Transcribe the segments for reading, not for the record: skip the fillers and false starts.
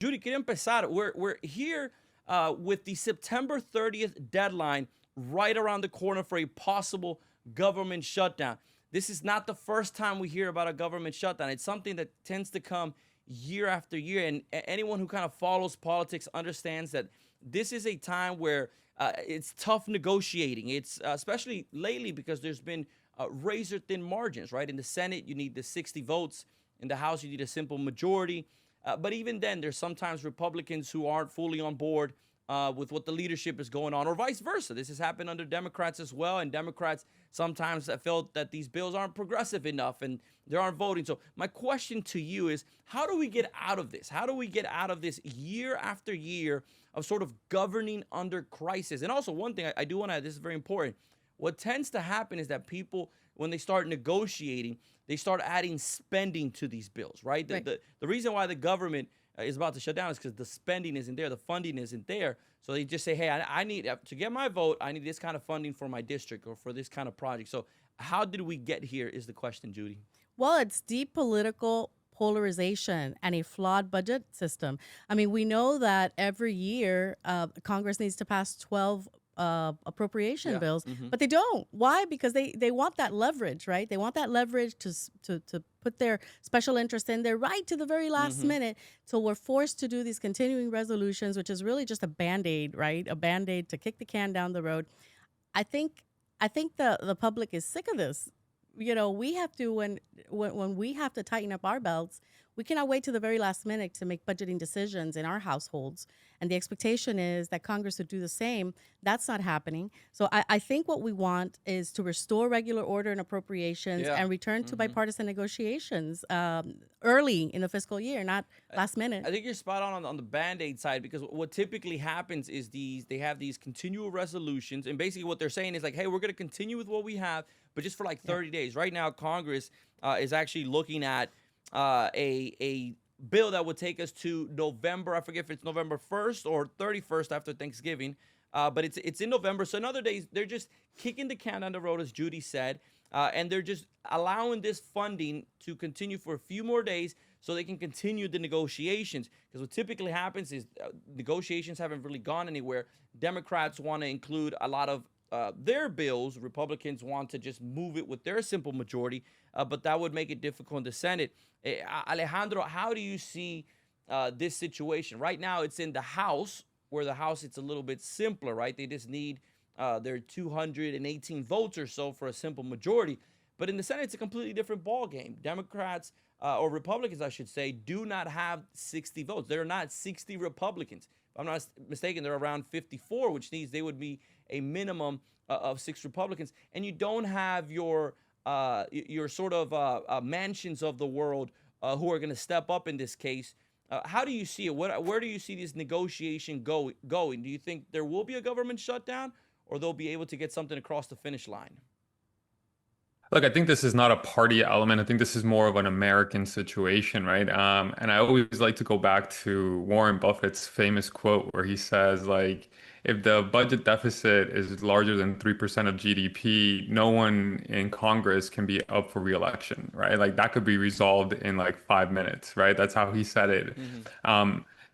Judy, quiero empezar. We're here with the September 30th deadline right around the corner for a possible government shutdown. This is not the first time we hear about a government shutdown. It's something that tends to come year after year. And anyone who kind of follows politics understands that this is a time where it's tough negotiating. It's especially lately because there's been razor thin margins, right? In the Senate, you need the 60 votes. In the House, you need a simple majority. But even then, there's sometimes Republicans who aren't fully on board with what the leadership is going on, or vice versa. This has happened under Democrats as well, and Democrats sometimes have felt that these bills aren't progressive enough and they aren't voting. So my question to you is, how do we get out of this? How do we get out of this year after year of sort of governing under crisis? And also, one thing I do want to add, this is very important. What tends to happen is that people, when they start negotiating, they start adding spending to these bills, right? Right. The reason why the government is about to shut down is because the spending isn't there, the funding isn't there. So they just say, hey, I need, to get my vote, I need this kind of funding for my district or for this kind of project. So how did we get here is the question, Judy. Well, it's deep political polarization and a flawed budget system. I mean, we know that every year Congress needs to pass 12 appropriation bills, but they don't. Why? Because they want that leverage, right? They want that leverage to put their special interest in there right to the very last minute. So we're forced to do these continuing resolutions, which is really just a Band-Aid, right? A Band-Aid to kick the can down the road. I think the public is sick of this. You know, we have to when we have to tighten up our belts, we cannot wait to the very last minute to make budgeting decisions in our households. And the expectation is that Congress would do the same. That's not happening. So I think what we want is to restore regular order and appropriations and return to bipartisan negotiations early in the fiscal year, not last minute. I think you're spot on the Band-Aid side, because what typically happens is they have these continual resolutions, and basically what they're saying is like, hey, we're going to continue with what we have, but just for like 30 days. Right now, Congress is actually looking at a bill that would take us to November. I forget if it's November 1st or 31st after Thanksgiving, but it's in November. So in other days, they're just kicking the can down the road, as Judy said, and they're just allowing this funding to continue for a few more days so they can continue the negotiations. Because what typically happens is negotiations haven't really gone anywhere. Democrats want to include a lot of their bills. Republicans want to just move it with their simple majority, but that would make it difficult in the Senate. Alejandro, how do you see this situation? Right now, it's in the House, where the House, it's a little bit simpler, right? They just need their 218 votes or so for a simple majority. But in the Senate, it's a completely different ballgame. Democrats, or Republicans, I should say, do not have 60 votes. There are not 60 Republicans. If I'm not mistaken, they're around 54, which means they would be a minimum of 6 Republicans. And you don't have your sort of mansions of the world who are going to step up in this case. How do you see it? Where do you see this negotiation going? Do you think there will be a government shutdown, or they'll be able to get something across the finish line? Look, I think this is not a party element. I think this is more of an American situation, right? And I always like to go back to Warren Buffett's famous quote where he says, like, if the budget deficit is larger than 3% of GDP, no one in Congress can be up for re-election, right? Like that could be resolved in like 5 minutes, right? That's how he said it.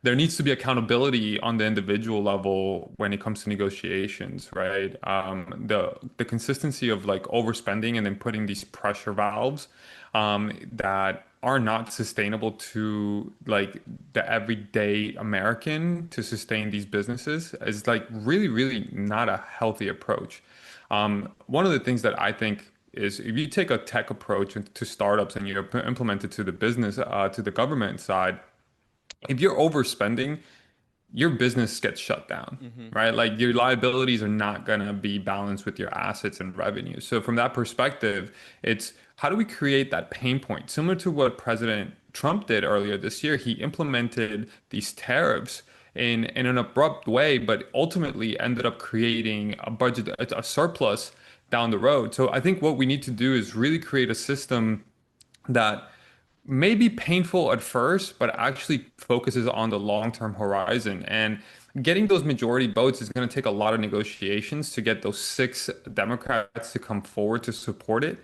There needs to be accountability on the individual level when it comes to negotiations, right? The consistency of like overspending and then putting these pressure valves that are not sustainable to like the everyday American to sustain these businesses is like really, really not a healthy approach. One of the things that I think is if you take a tech approach to startups and you implement it to the business, to the government side, if you're overspending, your business gets shut down, right? Like your liabilities are not going to be balanced with your assets and revenue. So from that perspective, it's how do we create that pain point? Similar to what President Trump did earlier this year, he implemented these tariffs in an abrupt way, but ultimately ended up creating a budget, a surplus down the road. So I think what we need to do is really create a system that may be painful at first, but actually focuses on the long-term horizon. And getting those majority votes is going to take a lot of negotiations to get those 6 Democrats to come forward to support it.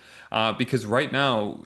Because right now,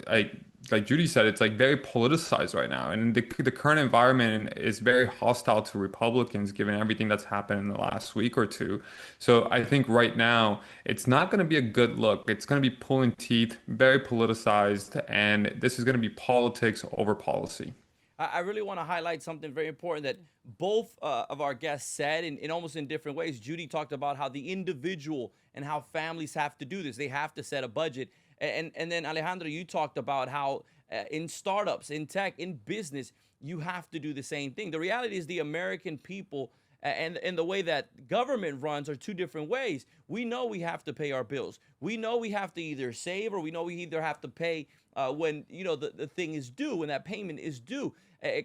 like Judy said, it's like very politicized right now, and the current environment is very hostile to Republicans, given everything that's happened in the last week or two. So I think right now it's not going to be a good look. It's going to be pulling teeth, very politicized, and this is going to be politics over policy. I really want to highlight something very important that both of our guests said in almost in different ways. Judy talked about how the individual and how families have to do this. They have to set a budget. And then Alejandro, you talked about how in startups, in tech, in business, you have to do the same thing. The reality is the American people and the way that government runs are two different ways. We know we have to pay our bills. We know we have to either save or we know we either have to pay when the thing is due, when that payment is due.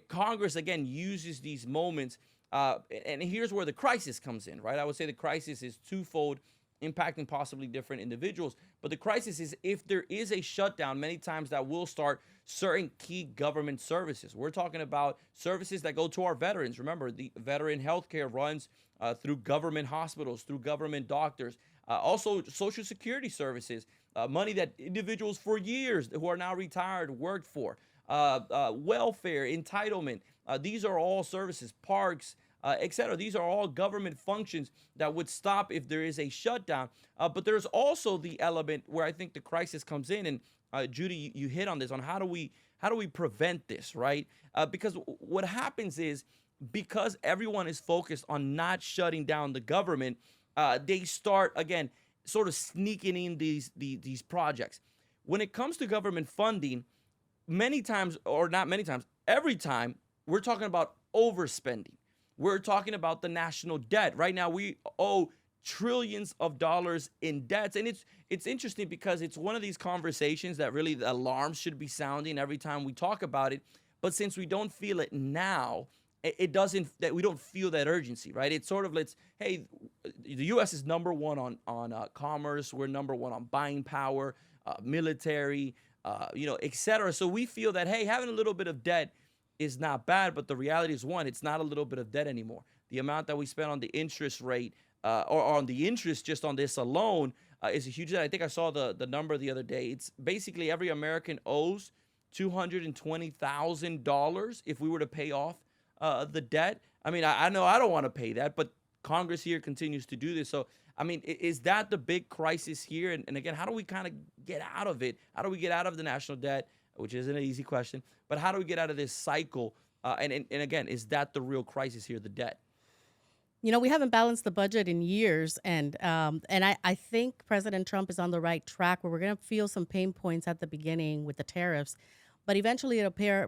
Congress again uses these moments, and here's where the crisis comes in, right? I would say the crisis is twofold, impacting possibly different individuals. But the crisis is if there is a shutdown, many times that will start certain key government services. We're talking about services that go to our veterans. Remember, the veteran healthcare runs through government hospitals, through government doctors, also Social Security services, money that individuals for years who are now retired worked for, welfare, entitlement. These are all services, parks, etc. These are all government functions that would stop if there is a shutdown. But there's also the element where I think the crisis comes in, and Judy, you hit on this, on how do we prevent this, right? Because what happens is because everyone is focused on not shutting down the government, they start again sort of sneaking in these projects. When it comes to government funding, many times, or not many times, every time, we're talking about overspending. We're talking about the national debt. Right now, we owe trillions of dollars in debts. And it's interesting because it's one of these conversations that really the alarms should be sounding every time we talk about it. But since we don't feel it now, it doesn't, that we don't feel that urgency, right? It's sort of, hey, the U.S. is number one on commerce. We're number one on buying power, military, et cetera. So we feel that, hey, having a little bit of debt is not bad, but the reality is, one, it's not a little bit of debt anymore. The amount that we spend on the interest rate or on the interest just on this alone is a huge debt. I think I saw the number the other day. It's basically every American owes $220,000 if we were to pay off the debt. I mean, I know I don't want to pay that, but Congress here continues to do this. So, I mean, is that the big crisis here? And again, how do we kind of get out of it? How do we get out of the national debt, which isn't an easy question, but how do we get out of this cycle? And again, is that the real crisis here, the debt? We haven't balanced the budget in years, and I think President Trump is on the right track where we're going to feel some pain points at the beginning with the tariffs, but eventually it'll pay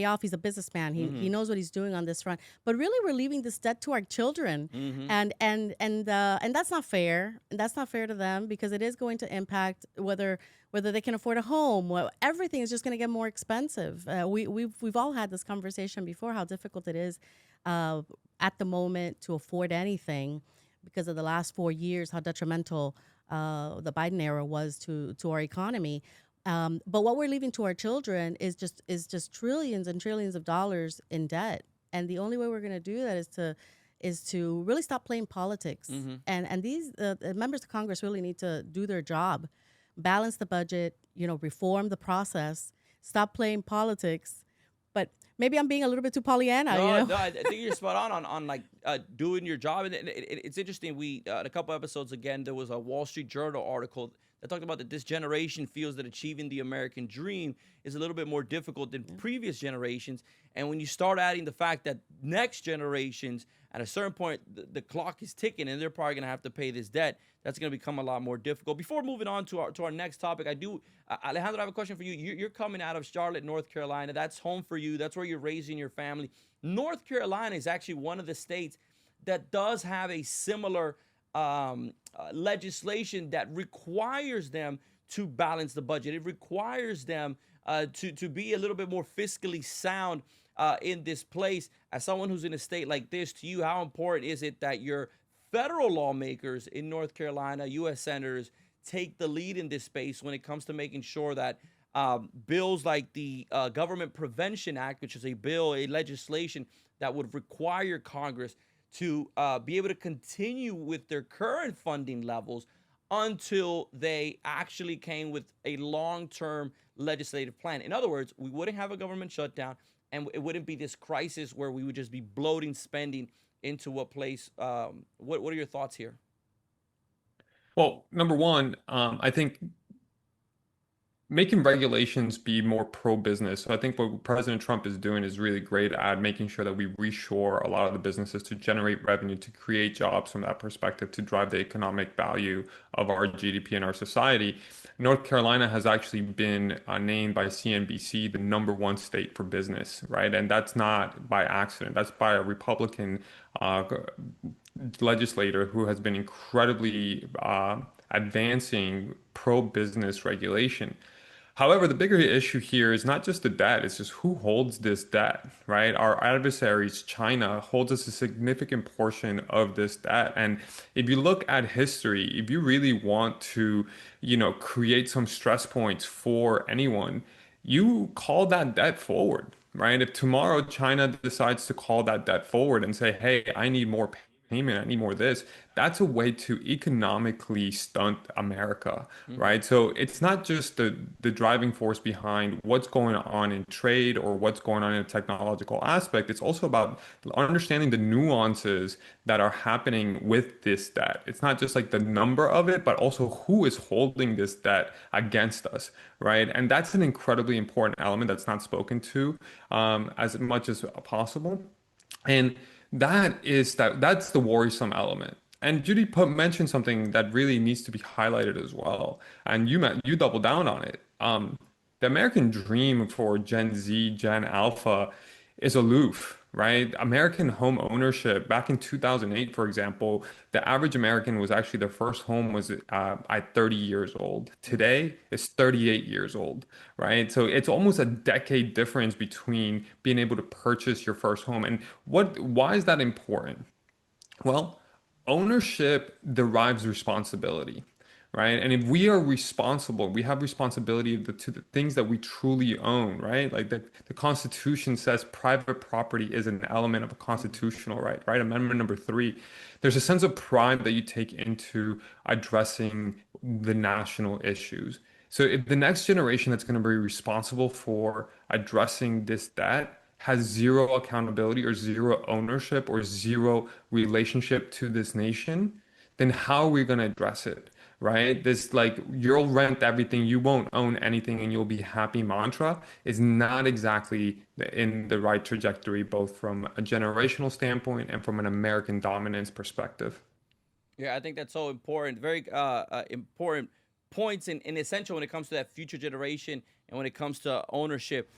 off. He's a businessman. He knows what he's doing on this front. But really, we're leaving this debt to our children, and that's not fair. And that's not fair to them because it is going to impact whether they can afford a home. Well, everything is just going to get more expensive. We've all had this conversation before, how difficult it is at the moment to afford anything because of the last 4 years, how detrimental the Biden era was to our economy. But what we're leaving to our children is just trillions and trillions of dollars in debt. And the only way we're going to do that is to really stop playing politics. And these members of Congress really need to do their job, balance the budget, reform the process, stop playing politics. But maybe I'm being a little bit too Pollyanna. No, I think you're spot on like doing your job. And it's interesting. We in a couple episodes again, there was a Wall Street Journal article that talked about that this generation feels that achieving the American dream is a little bit more difficult than previous generations. And when you start adding the fact that next generations, at a certain point, the clock is ticking and they're probably going to have to pay this debt, that's going to become a lot more difficult. Before moving on to our next topic, Alejandro, I have a question for you. You're coming out of Charlotte, North Carolina. That's home for you. That's where you're raising your family. North Carolina is actually one of the states that does have a similar legislation that requires them to balance the budget. It requires them to be a little bit more fiscally sound in this place. As someone who's in a state like this, to you, how important is it that your federal lawmakers in North Carolina, U.S. senators, take the lead in this space when it comes to making sure that bills like the Government Prevention Act, which is a legislation that would require Congress to be able to continue with their current funding levels, until they actually came with a long-term legislative plan. In other words, we wouldn't have a government shutdown, and it wouldn't be this crisis where we would just be bloating spending into a place. What are your thoughts here? Well, number one, I think making regulations be more pro-business. So I think what President Trump is doing is really great at making sure that we reshore a lot of the businesses to generate revenue, to create jobs from that perspective, to drive the economic value of our GDP and our society. North Carolina has actually been named by CNBC the #1 state for business, right? And that's not by accident. That's by a Republican legislator who has been incredibly advancing pro-business regulation. However, the bigger issue here is not just the debt, it's just who holds this debt, right? Our adversaries, China, holds us a significant portion of this debt. And if you look at history, if you really want to, create some stress points for anyone, you call that debt forward, right? If tomorrow China decides to call that debt forward and say, hey, I need more payment, I need more of this, that's a way to economically stunt America, right? So it's not just the driving force behind what's going on in trade or what's going on in a technological aspect. It's also about understanding the nuances that are happening with this debt. It's not just like the number of it, but also who is holding this debt against us, right? And that's an incredibly important element that's not spoken to as much as possible. And that's the worrisome element. And Judy mentioned something that really needs to be highlighted as well. And you double down on it. The American dream for Gen Z, Gen Alpha is aloof, right? American home ownership back in 2008, for example, the average American was actually their first home was at 30 years old. Today, it's 38 years old, right? So it's almost a decade difference between being able to purchase your first home. And why is that important? Well, ownership derives responsibility, right? And if we are responsible, we have responsibility to the things that we truly own, right? Like the Constitution says private property is an element of a constitutional right, right? Amendment number 3. There's a sense of pride that you take into addressing the national issues. So if the next generation that's going to be responsible for addressing this debt has zero accountability or zero ownership or zero relationship to this nation, then how are we going to address it? Right? This like you'll rent everything, you won't own anything, and you'll be happy mantra is not exactly in the right trajectory, both from a generational standpoint and from an American dominance perspective. Yeah, I think that's so important. Very important points and essential when it comes to that future generation and when it comes to ownership.